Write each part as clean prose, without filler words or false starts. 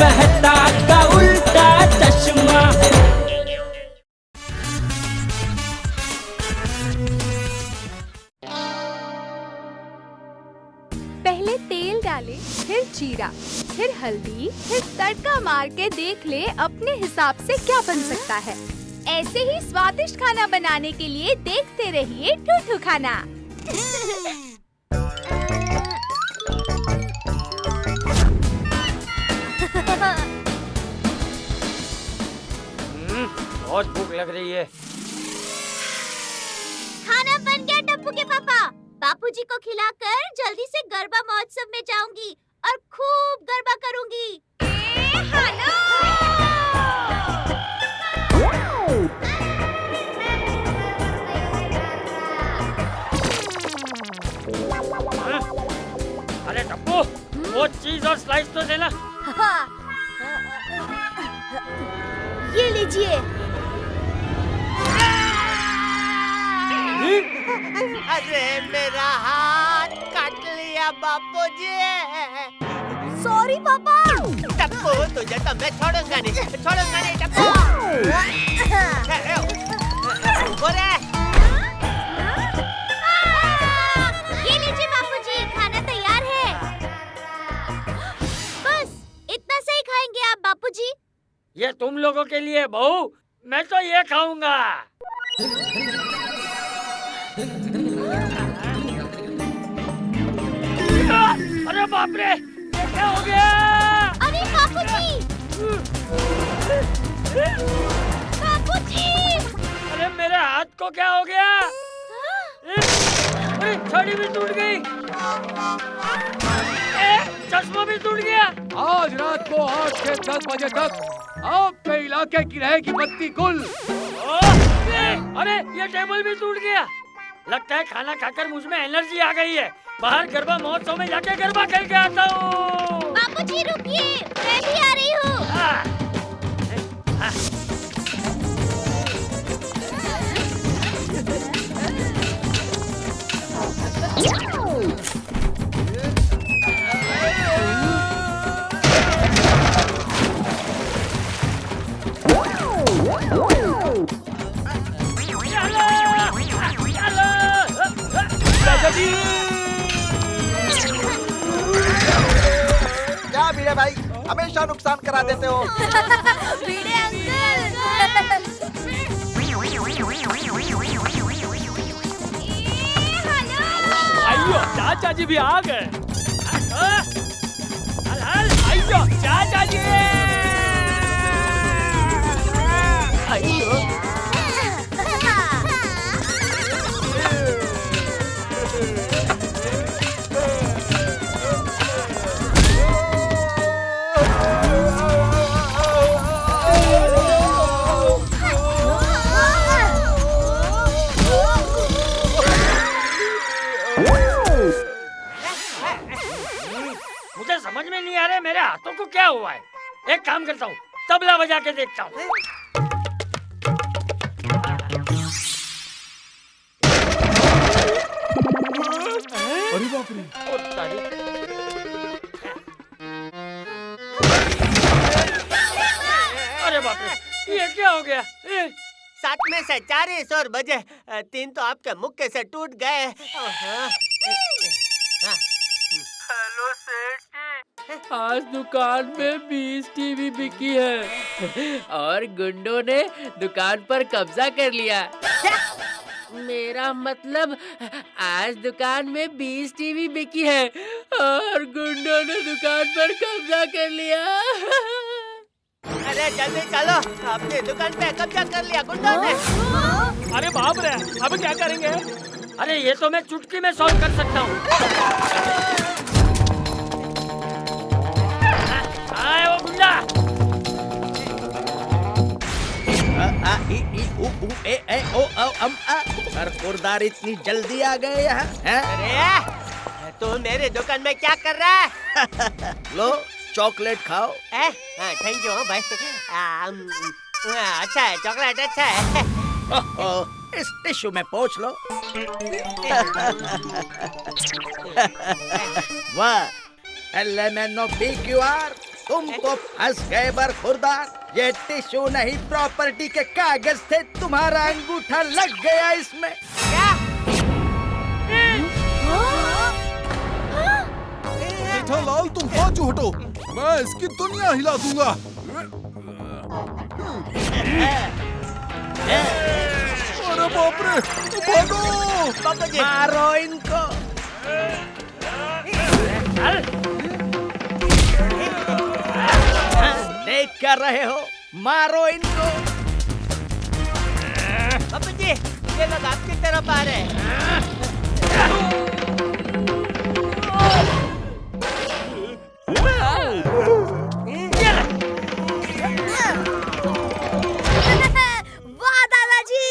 मेहता का उल्टा चश्मा। पहले तेल डाले, फिर जीरा, फिर हल्दी, फिर तड़का मार के देख ले अपने हिसाब से क्या बन सकता है। ऐसे ही स्वादिष्ट खाना बनाने के लिए देखते रहिए टूटू खाना। बहुत भूख लग रही है। खाना बन गया टप्पू के पापा। बापूजी को खिलाकर जल्दी से गरबा महोत्सव में जाऊंगी और खूब गरबा करूंगी। अरे टप्पू, वो चीज और स्लाइस तो देना। ये लीजिए। अरे मेरा हाथ काट लिया बापूजी। सॉरी पापा। टप्पू तुझे तो मैं छोड़ूंगा नहीं टप्पू। बोले ये लीजिए बापूजी, खाना तैयार है। बस इतना से ही खाएंगे आप बापूजी? ये तुम लोगों के लिए बहू, मैं तो ये खाऊंगा। अरे बाप रे, ये क्या हो गया? अरे बापूजी! बापूजी! अरे मेरे हाथ को क्या हो गया? अरे छड़ी भी टूट गई, चश्मा भी टूट गया। आज रात को 8 से 10 बजे तक आपके इलाके की रहेगी बत्ती गुल। अरे ये टेबल भी टूट गया। लगता है खाना खाकर मुझ में एनर्जी आ गई है। बाहर गरबा महोत्सव में जाके गरबा खेल के आता हूँ। बापूजी रुकिए, मैं भी आ रही हूँ। क्या भिड़े भाई, हमेशा नुकसान करा देते हो। भिड़े आइयो चाचा जी भी आ गए। आइयो चाचा जी। आइयो मुझे समझ में नहीं आ रहा है मेरे हाथों को क्या हुआ है। एक काम करता हूँ, तबला बजा के देखता हूँ। अरे बाप रे। अरे बाप रे, ये क्या हो गया? 7 में से 4 ही शोर बजे, 3 तो आपके मुक्के से टूट गए। हेलो सेठ, आज दुकान में 20 टीवी बिकी है और गुंडों ने दुकान पर कब्जा कर लिया। मेरा मतलब आज दुकान में 20 टीवी बिकी है और गुंडों ने दुकान पर कब्जा कर लिया। अरे जल्दी चलो, अपनी दुकान पे कब्जा कर लिया गुंडों ने। अरे बाप रे, अब क्या करेंगे? अरे ये तो मैं चुटकी में सॉल्व कर सकता हूँ। आए वो गुंडा। सरकुरदार इतनी जल्दी आ गए यहाँ? अरे तू मेरी दुकान में क्या कर रहा है? लो चॉकलेट खाओ। थैंक यू भाई। अच्छा है, चॉकलेट अच्छा है। इस टिश्यू में पोंछ लो। वाह, LMNO PQR तुम तो फंस गए बरखुरदार। ये टिश्यू नहीं प्रॉपर्टी के कागज थे, तुम्हारा अंगूठा लग गया इसमें। जेठालाल तुम बाजू हटो, मैं इसकी दुनिया हिला दूंगा। अरे बाप रे, भागो! मारो इनको। देख कर रहे हो, मारो इनको। पापा जी, ये लोग आपकी तरफ आ रहे हैं। वाह दादाजी।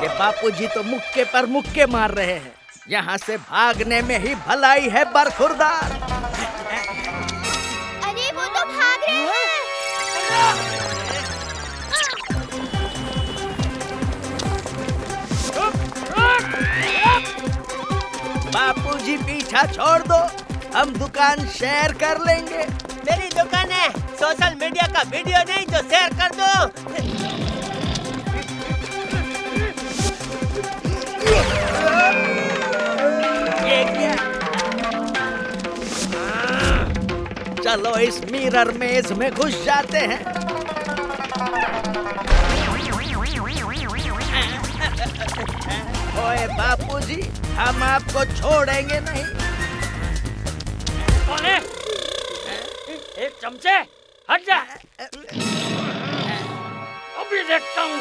ये बापूजी तो मुक्के पर मुक्के मार रहे हैं। यहाँ से भागने में ही भलाई है बरखुरदार। अरे वो तो भाग रहे हैं। बापूजी पीछा छोड़ दो, हम दुकान शेयर कर लेंगे। मेरी दुकान है, सोशल मीडिया का वीडियो नहीं तो शेयर कर दो। ये क्या? चलो इस मिरर मेज में घुस जाते हैं। ओए बापूजी, हम आपको छोड़ेंगे नहीं। कौन है? एक चमचे, हट जा। अभी देखता हूँ।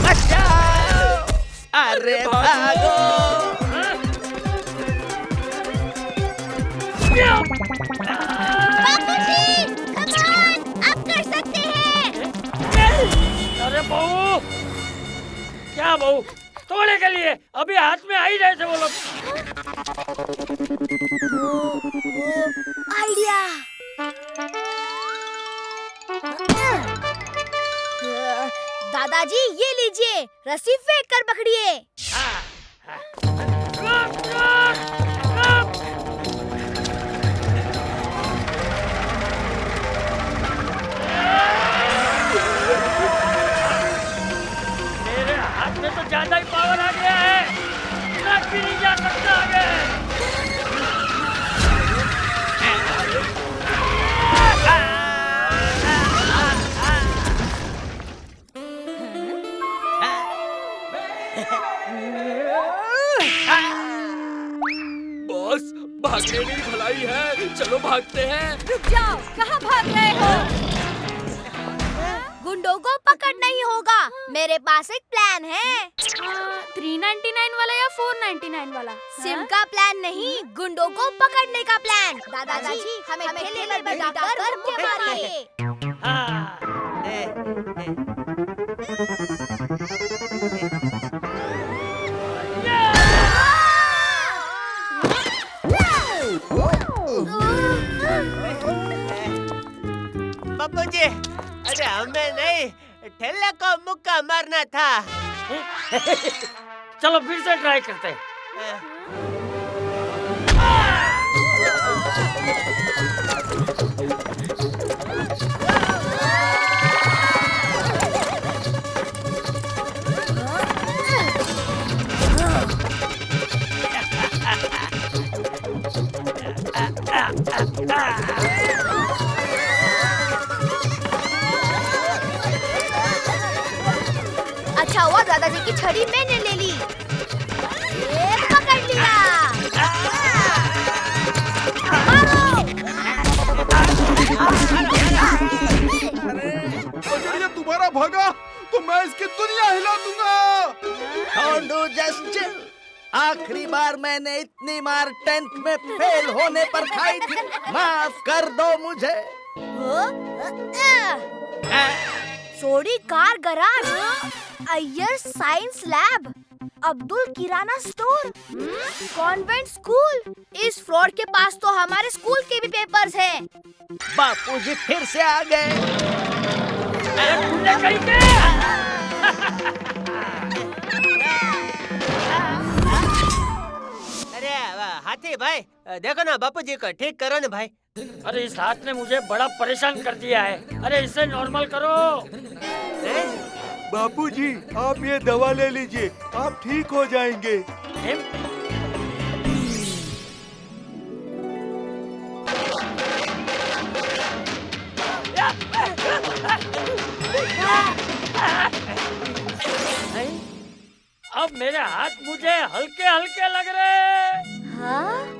बचाओ! अरे भागो! बापूजी, come on, आप कर सकते हैं। अरे बहू, क्या बहू? तोड़े के लिए अभी हाथ में आ ही रहे थे वो लोग। आइडिया। दादाजी ये लीजिए, रस्सी फेंक कर पकड़िए। मेरे हाथ में तो ज्यादा ही पावर आ गया है, लग भी नहीं जा सकता आगे। बॉस, भागने में ही भलाई है, चलो भागते हैं। रुक जाओ, कहाँ भाग रहे हो? गुंडों को पकड़ नहीं होगा, मेरे पास एक प्लान है। 399 वाला या 499 वाला? सिम का प्लान नहीं, गुंडों को पकड़ने का प्लान। दादाजी हमें ठेले पर बिठाकर मुक्के मारिए। पप्पू जी, अरे हमें नहीं, ठेले को मुक्का मारना था। चलो फिर से ट्राई करते हैं। अच्छा हुआ दादाजी की छड़ी मैंने ले ली। ये पकड़ लिया। अगर ये दोबारा भागा तो मैं इसकी दुनिया हिला दूंगा। जस्ट आखिरी बार मैंने इतनी मार 10th में फेल होने पर खाई थी, माफ कर दो मुझे। Sodhi car garage, Iyer science lab, Abdul kirana store, convent school. इस फ्रॉड के पास तो हमारे स्कूल के भी पेपर्स हैं। बापूजी फिर से आ गए। अरे हाथी भाई, देखो ना बापू जी को ठीक करो ना भाई। अरे इस हाथ ने मुझे बड़ा परेशान कर दिया है। अरे इसे नॉर्मल करो। बापूजी, आप ये दवा ले लीजिए, आप ठीक हो जाएंगे। अब मेरे हाथ मुझे हल्के हल्के लग रहे। हाँ?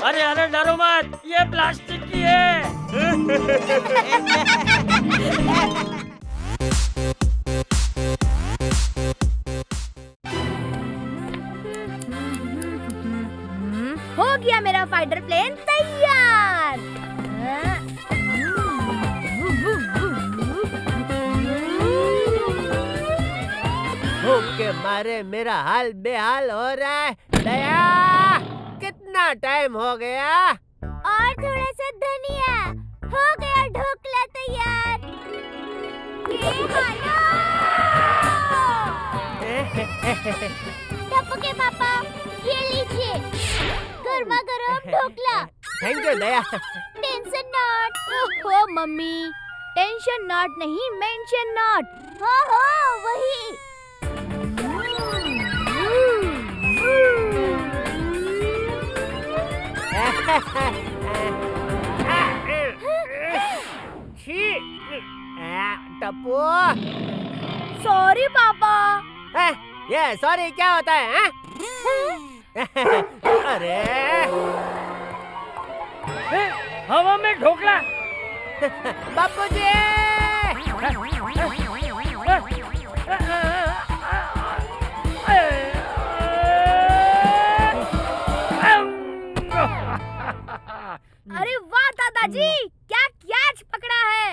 अरे अरे डरो मत, ये प्लास्टिक की है। हो गया मेरा फाइटर प्लेन तैयार। भूख के मारे मेरा हाल बेहाल हो रहा है। दया, कितना टाइम हो गया? और थोड़ा सा धनिया, हो गया ढोकला तैयार। ये टप्पू के पापा, ये लीजिए गर्मा गर्म dhokla. Thank you Daya. Tension not. ओहो मम्मी, टेंशन नॉट नहीं, मेंशन नॉट। हो वही। टप्पू, सॉरी पापा। ये सॉरी क्या होता है? अरे हवा में ढोकला। बापूजी, अरे वाह दादाजी, क्या कैच पकड़ा है।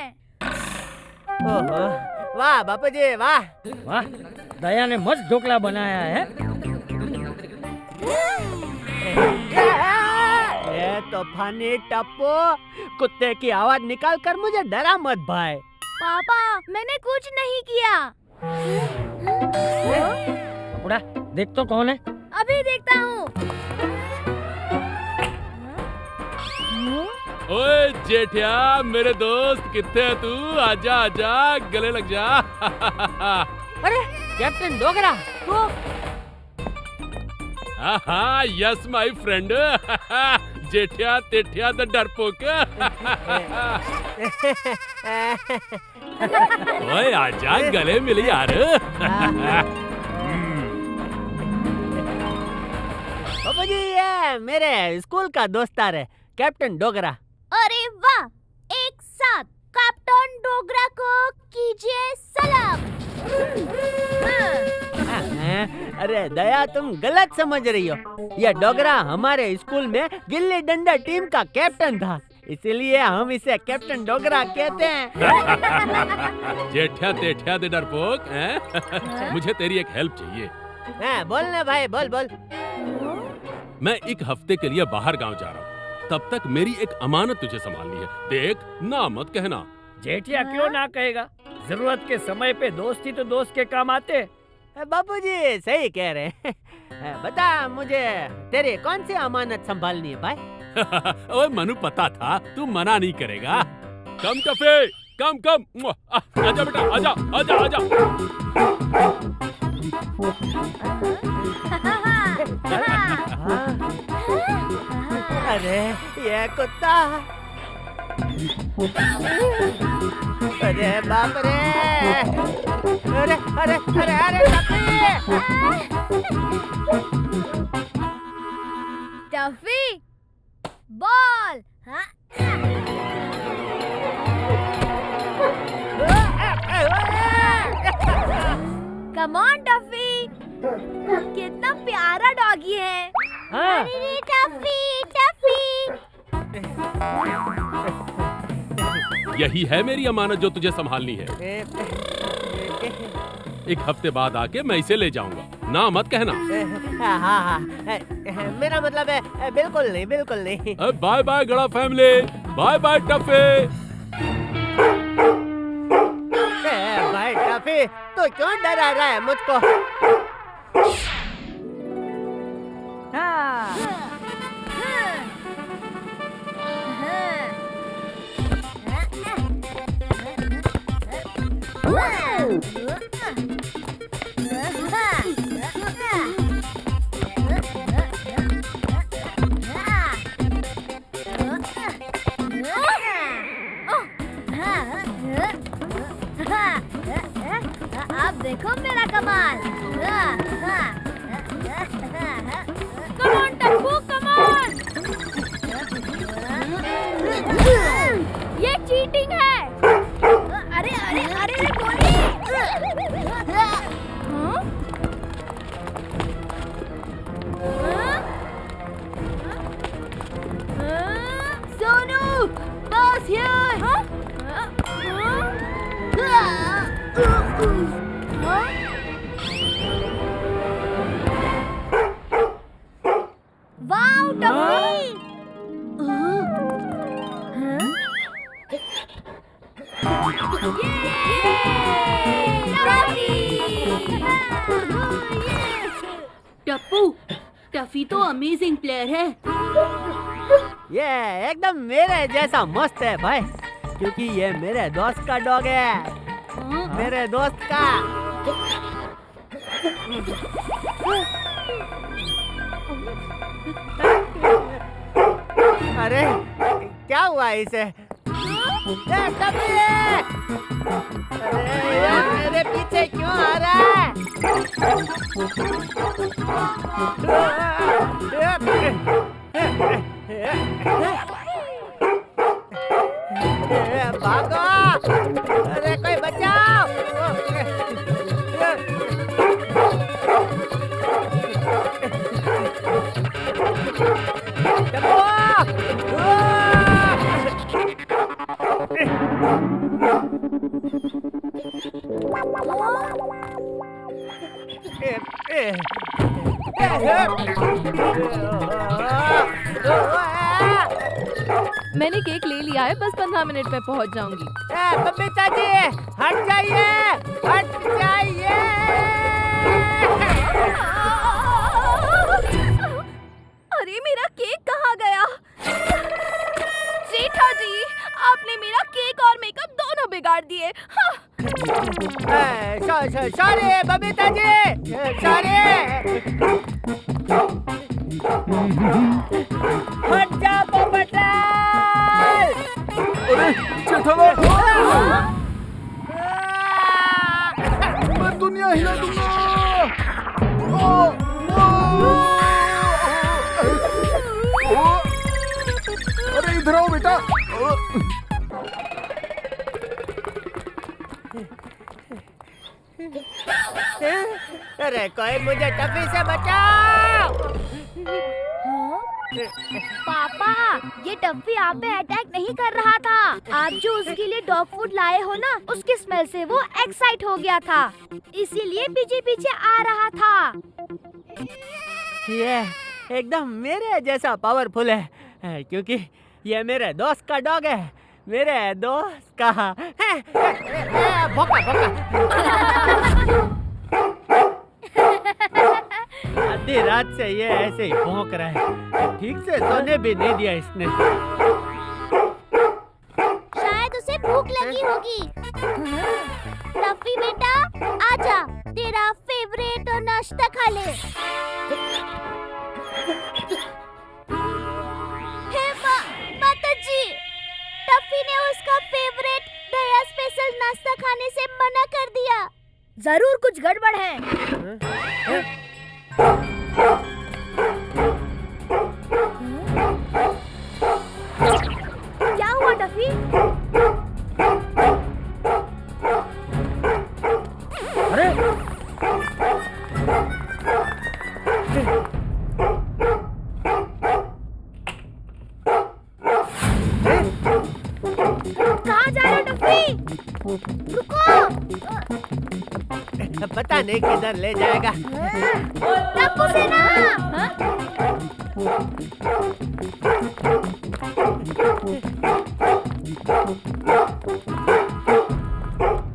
ओहो, वाह बापूजी वाह। वाह, दया ने मस्त ढोकला बनाया है। ये तूफानी टप्पू, कुत्ते की आवाज निकाल कर मुझे डरा मत भाई। पापा, मैंने कुछ नहीं किया। उड़ा, देख तो कौन है। अभी देखता हूँ। ओए जेठिया, मेरे दोस्त कितने है तू? आजा आजा, गले लग जा। अरे कैप्टन डोगरा, तो हाँ, yes my friend. Jethiya Tethiya the डरपोक। ओए आजा, गले मिल यार। बाबूजी, ये मेरे स्कूल का दोस्तार है, कैप्टन डोगरा। अरे वाह, एक साथ कैप्टन डोगरा को कीजिए सलाम। अरे दया, तुम गलत समझ रही हो। यह डोगरा हमारे स्कूल में गिल्ली डंडा टीम का कैप्टन था, इसलिए हम इसे कैप्टन डोगरा कहते हैं। जेठिया तेठिया द डरपोक, हैं? मुझे तेरी एक हेल्प चाहिए। बोलना भाई, बोल बोल। मैं एक हफ्ते के लिए बाहर गांव जा रहा हूँ, तब तक मेरी एक अमानत तुझे संभालनी है। देख, ना मत कहना। जेठिया क्यों ना कहेगा, जरूरत के समय पे दोस्ती तो दोस्त के काम आते। बाबूजी सही कह रहे हैं। बता मुझे, तेरी कौन सी अमानत संभालनी है भाई? ओए मनु, पता था तू मना नहीं करेगा। कम टफे, कम कम। आजा बेटा, आजा आजा आजा। अरे ये कुत्ता, अरे बाप रे, अरे अरे अरे अरे Tuffy, ball. Come on Tuffy, कितना प्यारा डॉगी है। हाँ। अरे टफी टफी। यही है मेरी अमानत जो तुझे संभालनी है। एक हफ्ते बाद आके मैं इसे ले जाऊंगा, ना मत कहना। हाँ, मेरा मतलब है बिल्कुल नहीं, बिल्कुल नहीं। बाय बाय गड़ा फैमिली, बाय बाय टफे। भाई टफी, तो तू क्यों डरा रहा है मुझको? अब देखो मेरा कमाल। Come on Tappu come on. ये चीटिंग है। अरे अरे अरे रे गोली। सोनू बस here. Wow Tuffy. Tappu Tuffy तो अमेजिंग प्लेयर है। ये एकदम मेरे जैसा मस्त है भाई, क्योंकि ये मेरे दोस्त का डॉग है। मेरे दोस्त का। अरे क्या हुआ इसे? अरे यार मेरे पीछे क्यों आ रहा है? भागो! अरे कोई बचाओ! मैंने केक ले लिया है, बस 15 मिनट में पहुंच जाऊंगी। बबीता जी हट जाइए, हट जाइए। अरे मेरा केक कहाँ गया? जेठा जी आपने मेरा केक और मेकअप दोनों बिगाड़ दिए। Sorry Babita ji, sorry. हट जा पोपटलाल। अरे जेठालाल, मैं दुनिया हिला दूंगा। अरे इधर आओ बेटा। अरे कोई मुझे टफी से बचाओ। पापा ये टफी आप पे अटैक नहीं कर रहा था। आप जो उसके लिए डॉग फूड लाए हो ना, उसकी स्मेल से वो एक्साइट हो गया था, इसीलिए पीछे पीछे आ रहा था। ये एकदम मेरे जैसा पावरफुल है, क्योंकि ये मेरे दोस्त का डॉग है। मेरे दोस्त का भौंका भौंका। आधी रात से ये ऐसे ही भौंक रहा है, ठीक से सोने भी नहीं दिया इसने। शायद उसे भूख लगी होगी। टफी बेटा आजा, तेरा फेवरेट नाश्ता खा ले। हे माता जी, टफी ने उसका फेवरेट दया स्पेशल नाश्ता खाने से मना कर दिया। जरूर कुछ गड़बड़ है। क्या हुआ टफी? अरे कहाँ जा रहे हो टफी? रुको। पता नहीं किधर ले जाएगा। टप्पू से ना।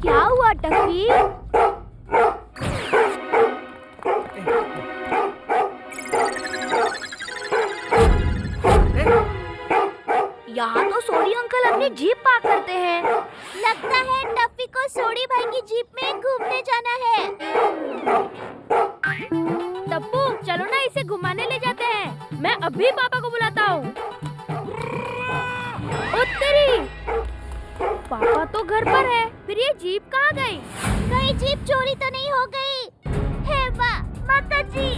क्या हुआ टफी? अपनी जीप पार्क करते हैं। लगता है टफी को सोडी भाई की जीप में घूमने जाना है। टप्पू चलो ना इसे घुमाने ले जाते हैं। मैं अभी पापा को बुलाता हूँ। उत्तरी पापा तो घर पर है, फिर ये जीप कहाँ गई? कहीं जीप चोरी तो नहीं हो गई? हे माता जी।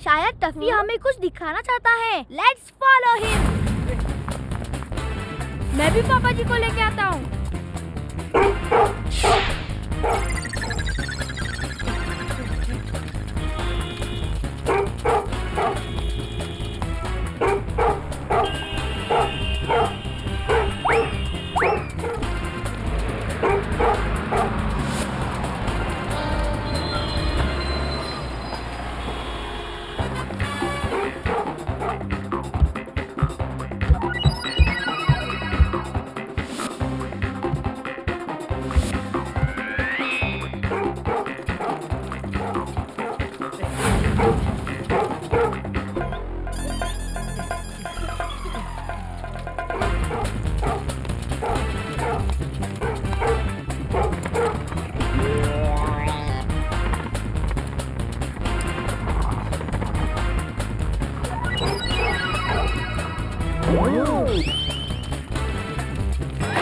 शायद टफी हमें कुछ दिखाना चाहता है। Let's follow him. मैं भी पापा जी को लेके आता हूँ।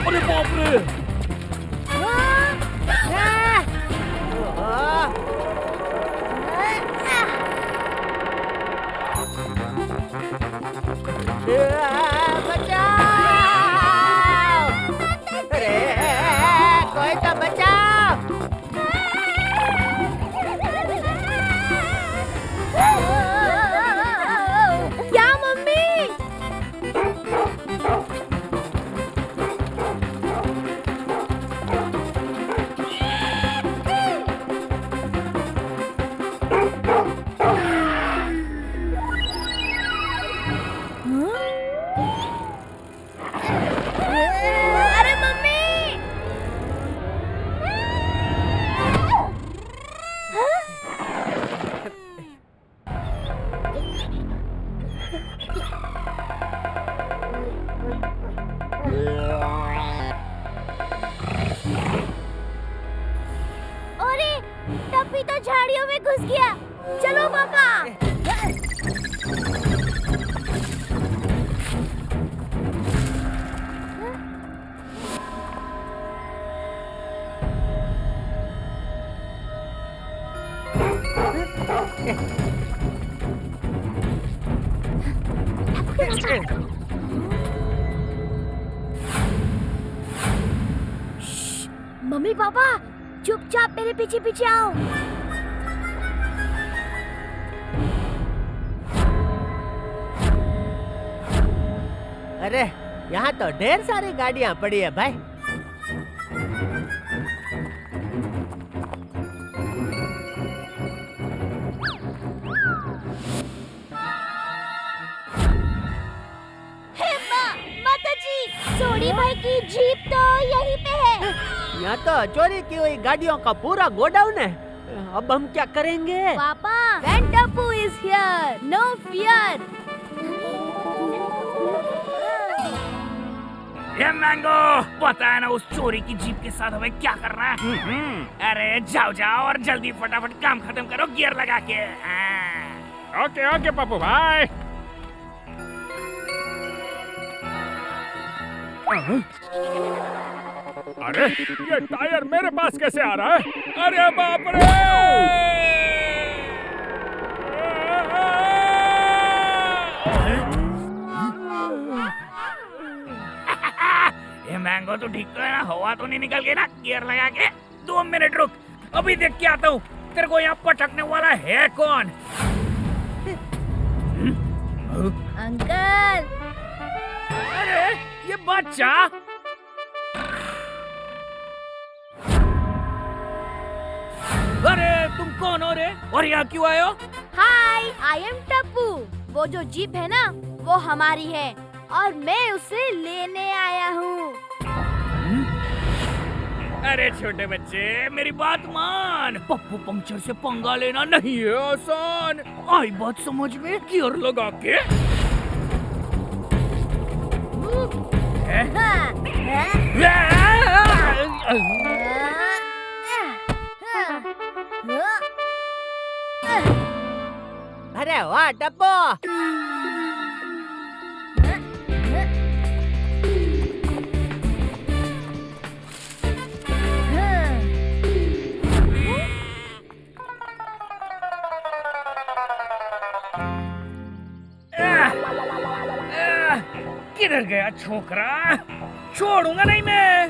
अरे बाप रे! कोई तो बचाओ! क्या मम्मी? अरे मम्मी! अरे टफी तो झाड़ियों में घुस गया। चलो पापा। मम्मी पापा चुपचाप मेरे पीछे पीछे आओ। अरे यहाँ तो ढेर सारी गाड़ियाँ पड़ी है भाई। माता जी, सोडी भाई की जीप तो यहीं पे है। यहाँ तो चोरी की हुई गाड़ियों का पूरा गोडाउन है। अब हम क्या करेंगे? पापा, When Tapu is here, no fear. ये मैंगो, पता है ना उस चोरी की जीप के साथ हमें क्या करना है? अरे जाओ जाओ और जल्दी फटाफट काम खत्म करो गियर लगा के। ओके ओके पप्पू भाई। अरे ये टायर मेरे पास कैसे आ रहा है? अरे बाप रे! ये मैंगो तो ठीक तो है ना, हवा तो नहीं निकल गई ना गियर लगा के? 2 मिनट रुक, अभी देख के आता हूँ। तेरे को यहाँ पटकने वाला है कौन? अंकल। अरे ये बच्चा! अरे तुम कौन हो रे? और यहाँ क्यों आए हो? हाय, आई एम टप्पू। वो जो जीप है ना, वो हमारी है और मैं उसे लेने आया हूँ। अरे छोटे बच्चे मेरी बात मान, पप्पू पंक्चर से पंगा लेना नहीं है आसान। आई बात समझ में, गियर लगा के अरे वाह टप्पू, किधर गया छोकरा, छोड़ूंगा नहीं मैं।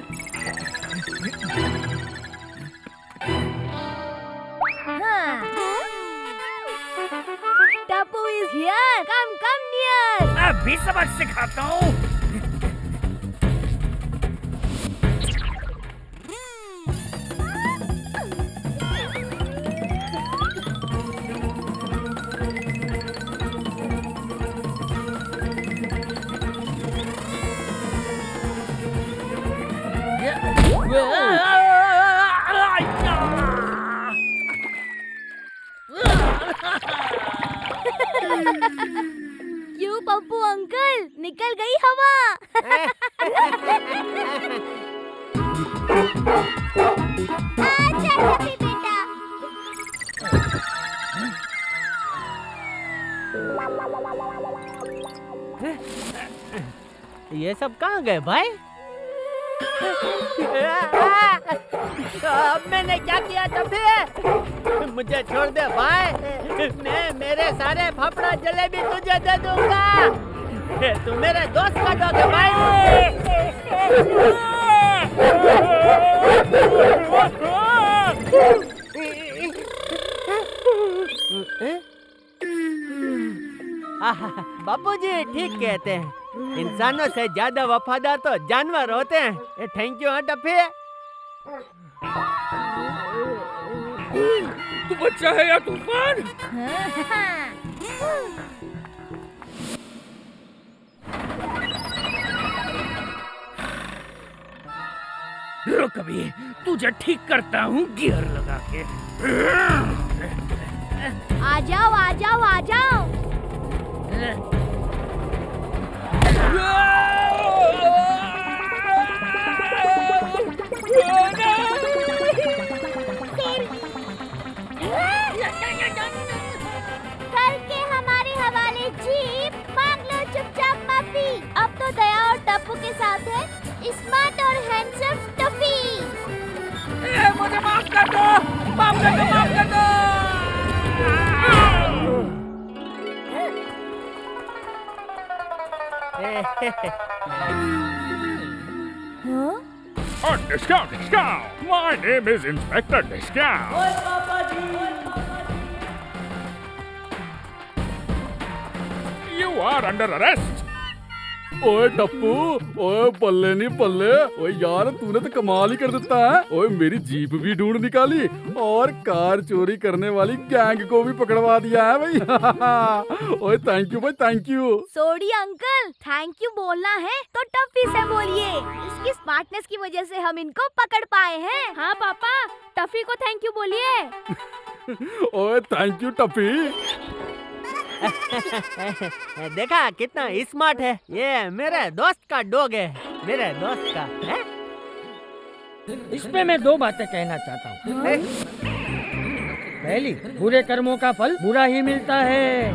Tappu is here. Come near. अभी सबक सिखाता हूँ। क्यों पप्पू अंकल, निकल गई हवा। आजा टप्पी बेटा। ये सब कहाँ गए भाई? अब मैंने क्या किया टप्पी? मुझे छोड़ दे भाई, मैं मेरे सारे फाफड़ा जलेबी तुझे दे दूंगा। तू मेरे दोस्त का डॉग है भाई। बापूजी ठीक कहते हैं, इंसानों से ज्यादा वफादार तो जानवर होते हैं। थैंक यू टप्पी। तू बच्चा है या तूफान? रुक अभी, तुझे ठीक करता हूँ गियर लगा के। आ जाओ आ जाओ आ जाओ। करके हमारे हवाले जीप, मांग लो चुपचाप माफी। अब तो दया और टप्पू के साथ है स्मार्ट और हैंडसम टफी। मुझे माफ कर दो, माफ कर दो, माफ कर दो। Discount! My name is Inspector Discount. You are under arrest. ओए टप्पू, ओए बल्ले नहीं बल्ले, ओए यार तूने तो कमाल ही कर देता है। ओए मेरी जीप भी ढूंढ निकाली और कार चोरी करने वाली गैंग को भी पकड़वा दिया है भाई। ओए थैंक यू भाई, thank you. Sorry uncle, thank you बोलना है तो टफी से बोलिए। इसकी स्मार्टनेस की वजह से हम इनको पकड़ पाए हैं। हाँ पापा, टफी को थैंक यू बोलिए। ओए थैंक यू टफी। देखा कितना स्मार्ट है। ये मेरे दोस्त का डॉग है, मेरे दोस्त का है? इसमें मैं दो बातें कहना चाहता हूँ। पहली, बुरे कर्मों का फल बुरा ही मिलता है।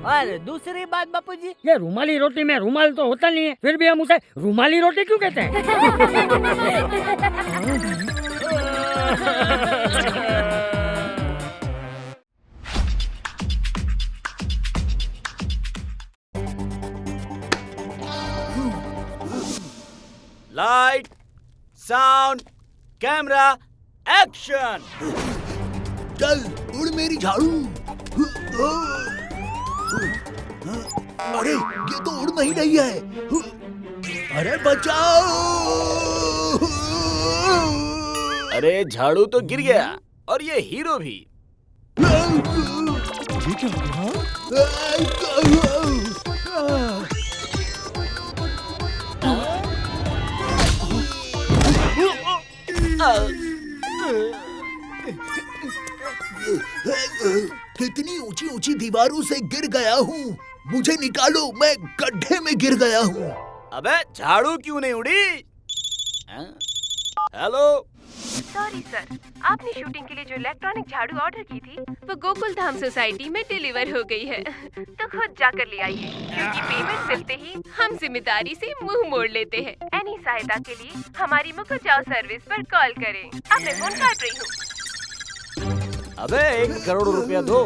और दूसरी बात बापूजी, ये रुमाली रोटी में रुमाल तो होता नहीं है, फिर भी हम उसे रुमाली रोटी क्यों कहते हैं? Light, sound, camera, action. चल उड़ मेरी झाड़ू। अरे ये तो उड़ नहीं रही है। अरे बचाओ। अरे झाड़ू तो गिर गया और ये हीरो भी। ये क्या हो गया? इतनी ऊंची ऊंची दीवारों से गिर गया हूँ। मुझे निकालो, मैं गड्ढे में गिर गया हूँ। अबे झाड़ू क्यों नहीं उड़ी? हेलो। सॉरी सर, आपने शूटिंग के लिए जो इलेक्ट्रॉनिक झाड़ू ऑर्डर की थी वो गोकुल धाम सोसाइटी में डिलीवर हो गई है, तो खुद जाकर ले आइए, क्योंकि पेमेंट मिलते ही हम जिम्मेदारी से मुंह मोड़ लेते हैं। एनी सहायता के लिए हमारी मुकुचाओ सर्विस पर कॉल करें। अब मैं फोन काट रही हूँ। अबे 1 करोड़ रुपया दो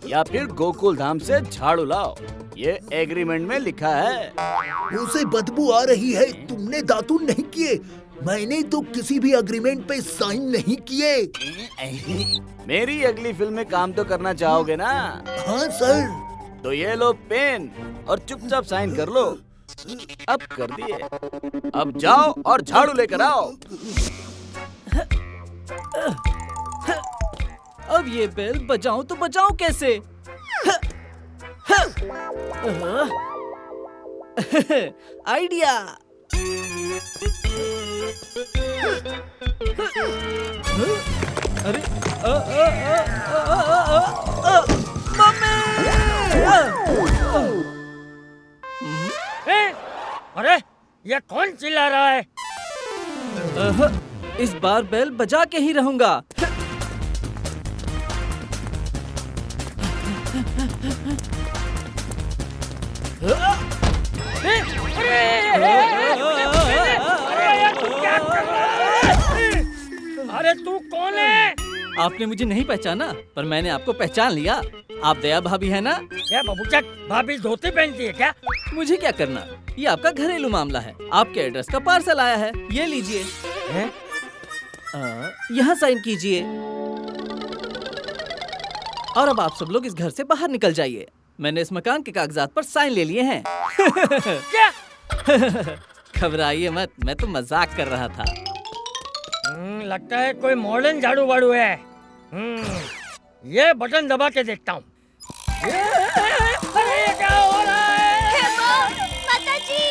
या फिर गोकुल धाम से झाड़ू लाओ, ये एग्रीमेंट में लिखा है। मुझसे बदबू आ रही है, तुमने दातुन नहीं किए। मैंने तो किसी भी एग्रीमेंट पे साइन नहीं किए। मेरी अगली फिल्म में काम तो करना चाहोगे ना? हाँ सर। तो ये लो पेन और चुपचाप साइन कर लो। अब कर दिए, अब जाओ और झाड़ू लेकर आओ। अब ये बेल बजाऊं तो बजाऊं कैसे? आइडिया। अरे अरे ये कौन चिल्ला रहा है? इस बार बेल बजा के ही रहूंगा। अरे तू कौन है? आपने मुझे नहीं पहचाना, पर मैंने आपको पहचान लिया। आप दया भाभी है ना? क्या बबूचक, भाभी धोती पहनती है क्या? मुझे क्या करना, ये आपका घरेलू मामला है। आपके एड्रेस का पार्सल आया है, ये लीजिए। यहाँ साइन कीजिए और अब आप सब लोग इस घर से बाहर निकल जाइए। मैंने इस मकान के कागजात पर साइन ले लिए हैं। क्या? घबराइए मत, मैं तो मजाक कर रहा था। लगता है कोई मॉडर्न झाड़ू वाड़ू है। ये बटन दबा के देखता हूँ। अरे क्या हो रहा है? माता जी,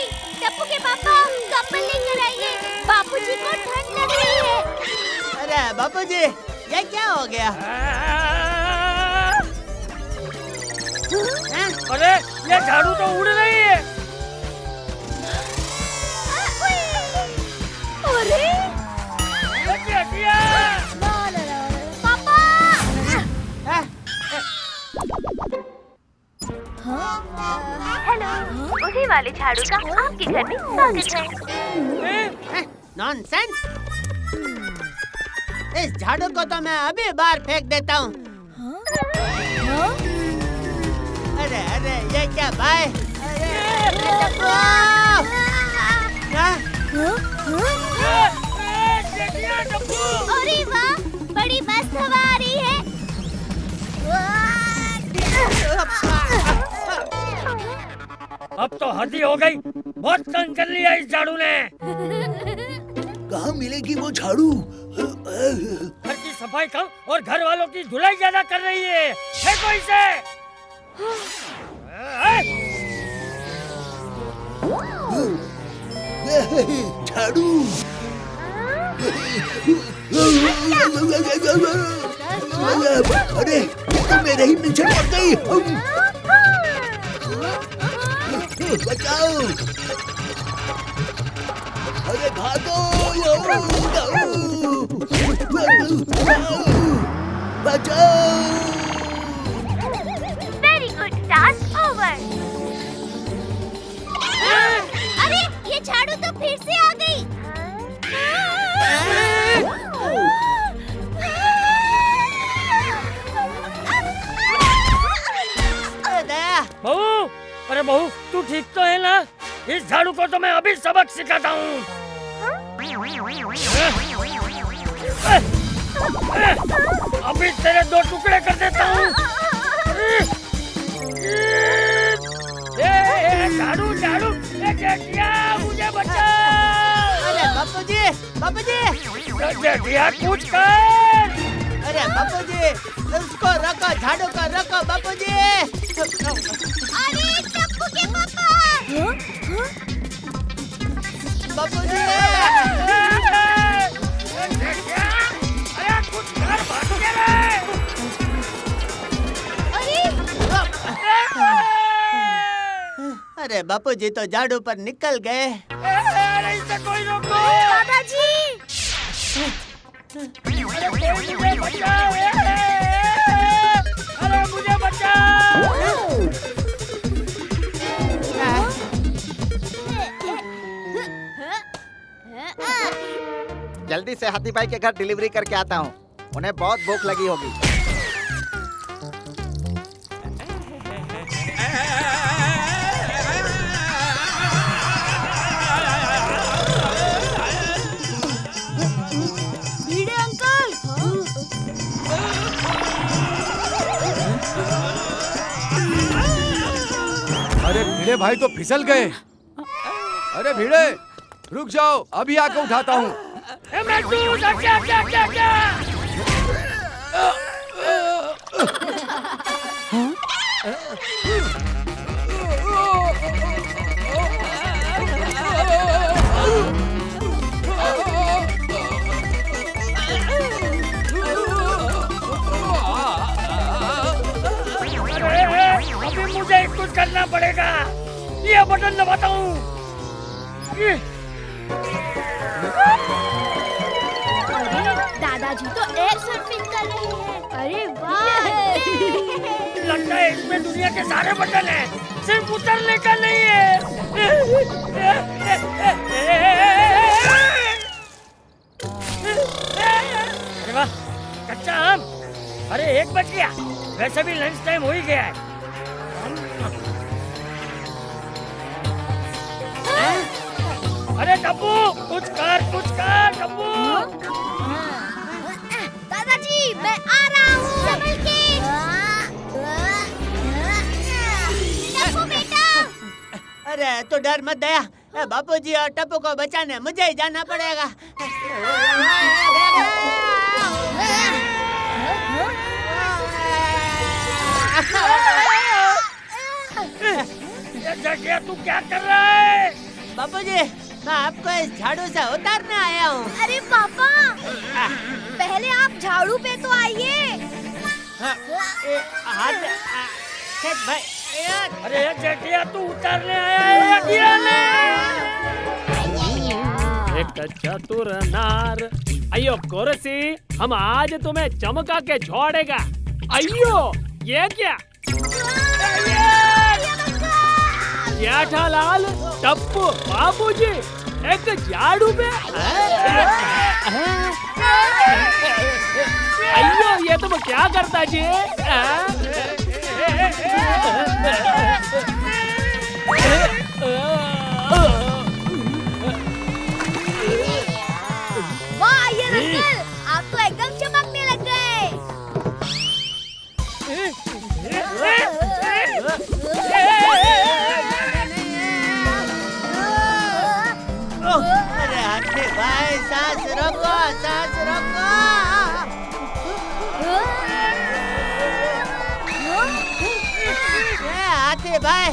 टप्पू के पापा कंबल लेकर आइए, बापूजी को ठंड लग रही है। अरे बापूजी, ये क्या हो गया? अरे ये झाड़ू तो उड़ रही है। अरे पापा! हेलो, उसी वाले झाड़ू का आपके घर में स्वागत है। नॉनसेंस! इस झाड़ू को तो मैं अभी बाहर फेंक देता हूँ। अरे अरे ये क्या भाई? अरे वाह, बड़ी मस्त हवा आ रही है। अब तो हद ही हो गई, बहुत तंग कर लिया इस झाड़ू ने। कहाँ मिलेगी वो झाड़ू? घर की सफाई कम और घर वालों की धुलाई ज्यादा कर रही है। फेंको इसे। झाड़ू। अरे तो मेरे ही पीछे पड़ गई। बचाओ! अरे भागो! बचाओ! Very good, task over. अरे ये झाड़ू तो फिर से आ गई। बहू, अरे बहू तू ठीक तो है ना? इस झाड़ू को तो मैं अभी सबक सिखाता हूँ। अभी तेरे 2 टुकड़े कर देता हूँ। झाड़ू झाड़ू, मुझे बचाओ। अरे बापूजी, जेठिया कुछ कर। अरे बापूजी, उसको रखो, झाड़ू को रखो बापूजी। अरे टप्पू के पापा! बापूजी! अरे कुछ कर, भाग के रे। अरे बापूजी तो झाड़ू पर निकल गए। इसे कोई रोको। दादाजी अरे कोई मुझे बचाओ। अरे मुझे बचाओ। जल्दी से हाथी भाई के घर डिलीवरी करके आता हूँ, उन्हें बहुत भूख लगी होगी। भिड़े अंकल। अरे भिड़े भाई तो फिसल गए। अरे भिड़े रुक जाओ, अभी आके उठाता हूँ। अभी मुझे कुछ करना पड़ेगा। ये बटन दबाता हूँ। दादाजी तो एयर सर्फिंग कर रहे हैं। अरे वाह। लगता है इसमें दुनिया के सारे बटन हैं, सिर्फ उतरने का नहीं है। अरे वाह, कच्चा आम। अरे 1 बज गया, वैसे भी लंच टाइम हो ही गया है। अरे टप्पू, कुछ कर टप्पू। दादाजी मैं आ रहा हूँ। संभल के। टप्पू बेटा। अरे तो डर मत दया, बापूजी और टप्पू को बचाने मुझे ही जाना पड़ेगा। तू क्या कर रहा है? बापूजी मैं आपको इस झाड़ू से उतारने आया हूँ। अरे पापा, पहले आप झाड़ू पे तो आइए। भाई अरे जेठिया तू उतारने आया है या गिराने? एक चतुर नार, अयो कोरसी, हम आज तुम्हें चमका के छोड़ेगा। अयो ये क्या? जेठालाल, टप्पू, बाबूजी एक झाड़ू पे। अयो ये तुम क्या करता जी? वाह ये अंकल, आप तो एकदम चमकने लग गए। अरे हाथी भाई सांस रोको। हाथी भाई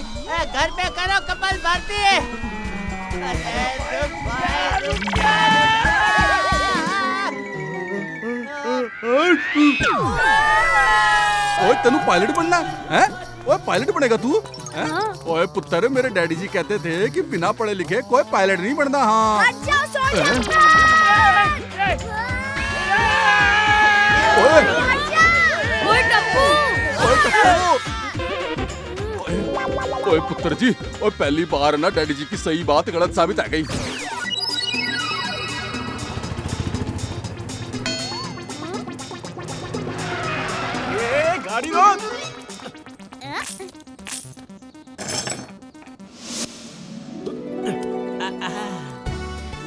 घर पे करो कपाल भारती। अरे रुक भाई रुक जा। ओए तेनू पायलट बनना है? ओए पायलट बनेगा तू? ओए पुत्र, मेरे डैडी जी कहते थे कि बिना पढ़े लिखे कोई पायलट नहीं बनना। हाँ ओए पुत्र जी, ओए पहली बार ना डैडी जी की सही बात गलत साबित आ गई। ये गाड़ी रोक।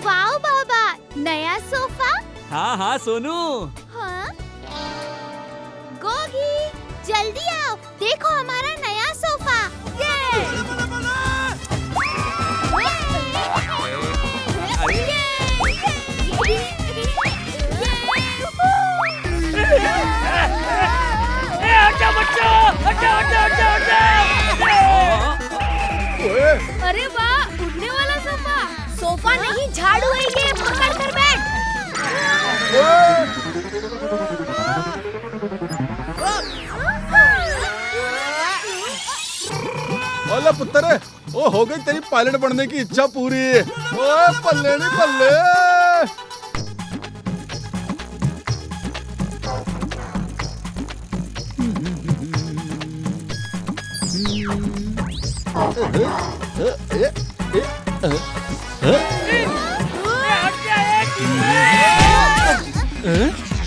वाओ बाबा, नया सोफा। हाँ सोनू। हाँ? गोगी, जल्दी आओ, देखो हमारा नया सोफा। अरे वाह, उड़ने वाला सोफा। सोफा नहीं, झाड़ू है ये, पकड़ कर बैठ। ओले पुत्र, ओ हो गई तेरी पायलट बनने की इच्छा पूरी। ओए पल्ले नहीं पल्ले।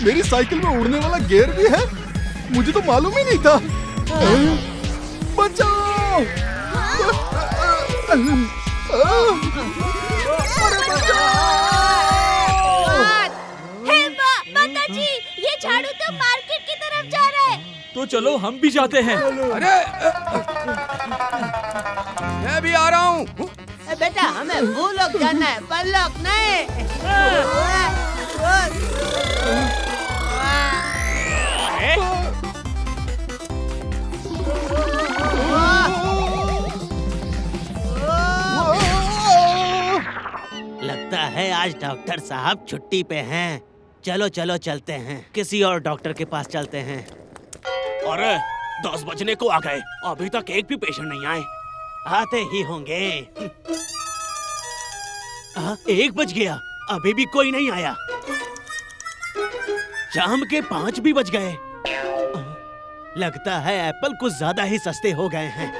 मेरी साइकिल में उड़ने वाला गियर भी है, मुझे तो मालूम ही नहीं था। बचाओ! अरे माताजी, ये झाड़ू तो मार्केट की तरफ जा रहा है। तो चलो हम भी जाते हैं। अरे मैं भी आ रहा हूँ। बेटा हमें भूलोक जाना है, परलोक नहीं। लगता है आज डॉक्टर साहब छुट्टी पे हैं। चलो चलो चलते हैं, किसी और डॉक्टर के पास चलते हैं। अरे 10 बजने को आ गए, अभी तक एक भी पेशेंट नहीं आए। आते ही होंगे। 1 बज गया, अभी भी कोई नहीं आया। शाम के 5 भी बज गए। लगता है एप्पल कुछ ज्यादा ही सस्ते हो गए हैं।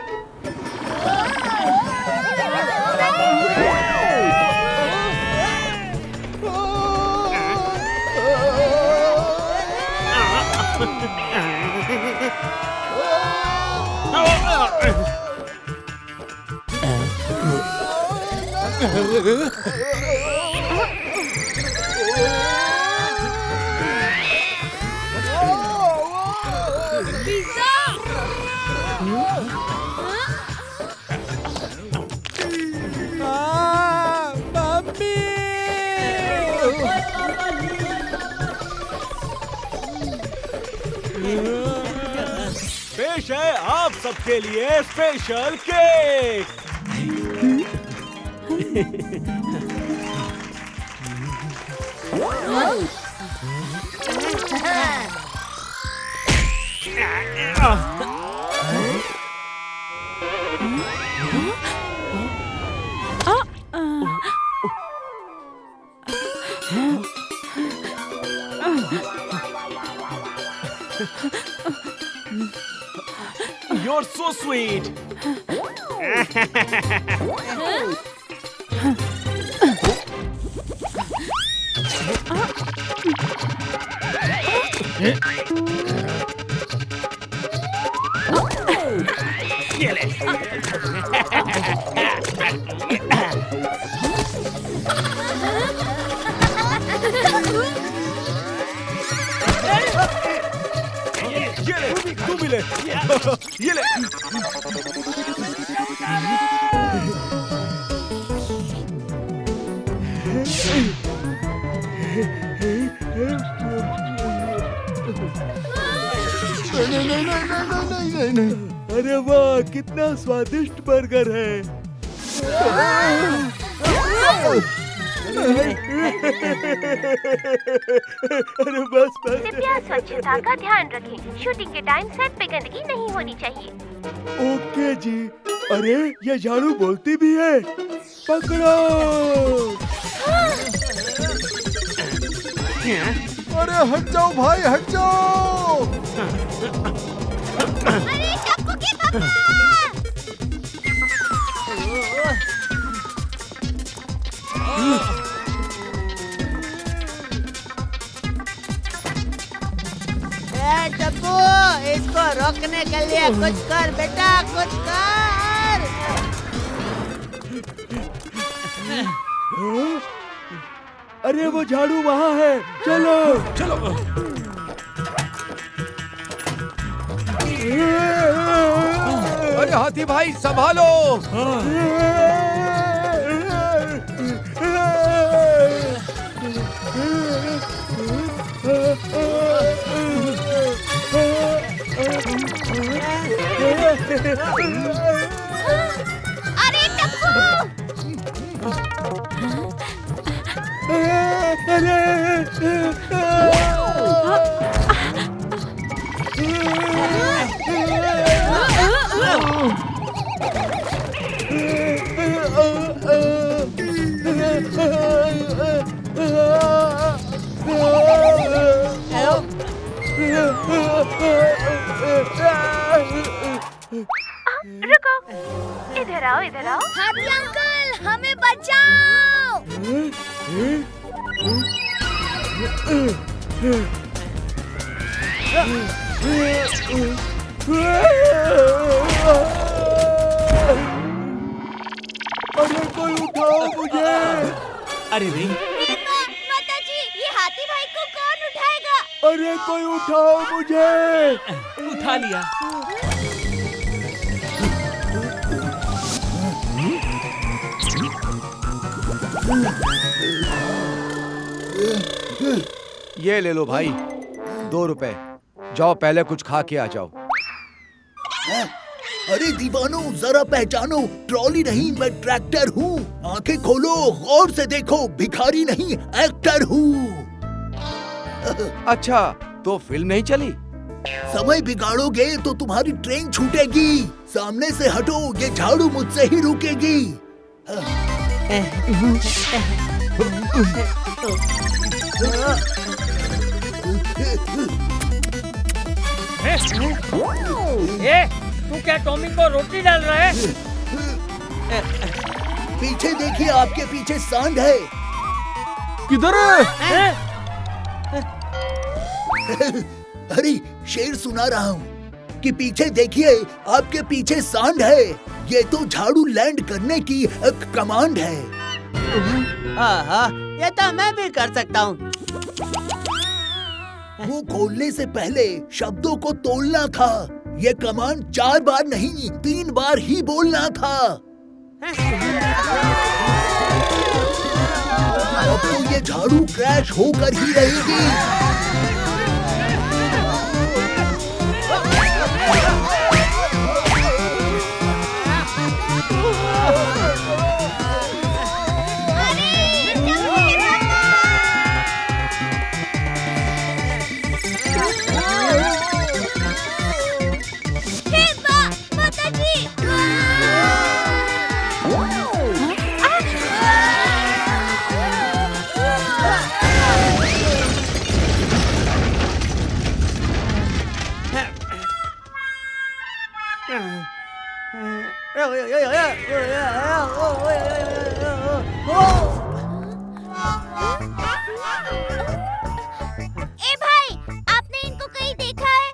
पेश है आप सबके लिए special cake. You're so sweet. तू भी ले। ये ले। नहीं। अरे वाह, कितना स्वादिष्ट बर्गर है। अरे बस। कृपया स्वच्छता का ध्यान रखें। शूटिंग के टाइम सेट पे गंदगी नहीं होनी चाहिए। ओके जी। अरे ये झाड़ू बोलती भी है। पकड़ो। अरे हट जाओ भाई, हट जाओ। अरे टप्पू के पापा! टप्पू, इसको रोकने के लिए कुछ कर बेटा, कुछ कर। अरे वो झाड़ू वहाँ है, चलो चलो। अरे हाथी भाई संभालो। अरे टप्पू! आओ इधर आओ। हाथी अंकल हमें बचाओ। अरे कोई उठाओ मुझे। अरे नहीं, माता जी, ये हाथी भाई को कौन उठाएगा? अरे कोई उठाओ मुझे। उठा लिया। ये ले लो भाई, 2 रुपए। जाओ पहले कुछ खा के आ जाओ। अरे दीवानो, जरा पहचानो, ट्रॉली नहीं मैं ट्रैक्टर हूँ। आंखें खोलो, गौर से देखो, भिखारी नहीं एक्टर हूँ। अच्छा, तो फिल्म नहीं चली? समय बिगाड़ोगे तो तुम्हारी ट्रेन छूटेगी। सामने से हटो, ये झाड़ू मुझसे ही रुकेगी। तू क्या टॉमी को रोटी डाल रहा है? पीछे देखिए, आपके पीछे सांड है। किधर है? अरे शेर सुना रहा हूँ कि पीछे देखिए, आपके पीछे सांड है। ये तो झाड़ू लैंड करने की कमांड है। आहा, ये तो मैं भी कर सकता हूँ। वो खोलने से पहले शब्दों को तोड़ना था। ये कमांड 4 बार नहीं, 3 बार ही बोलना था। अब तो ये झाड़ू क्रैश होकर ही रहेगी। ए भाई, आपने इनको कहीं देखा है?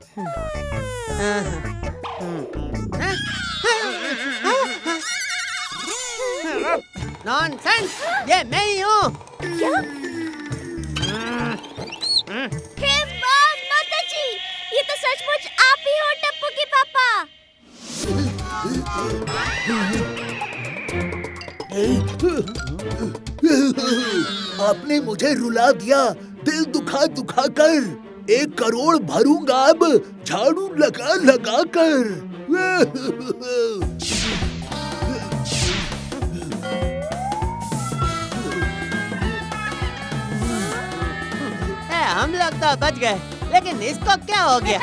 नॉनसेंस, ये मैं ही हूँ। माता जी, ये तो सचमुच आप ही हो टप्पू के पापा। आपने मुझे रुला दिया, दिल दुखा दुखा कर। 1 करोड़ भरूंगा अब, झाड़ू लगा लगा कर। हम लोग तो बच गए, लेकिन इसको क्या हो गया?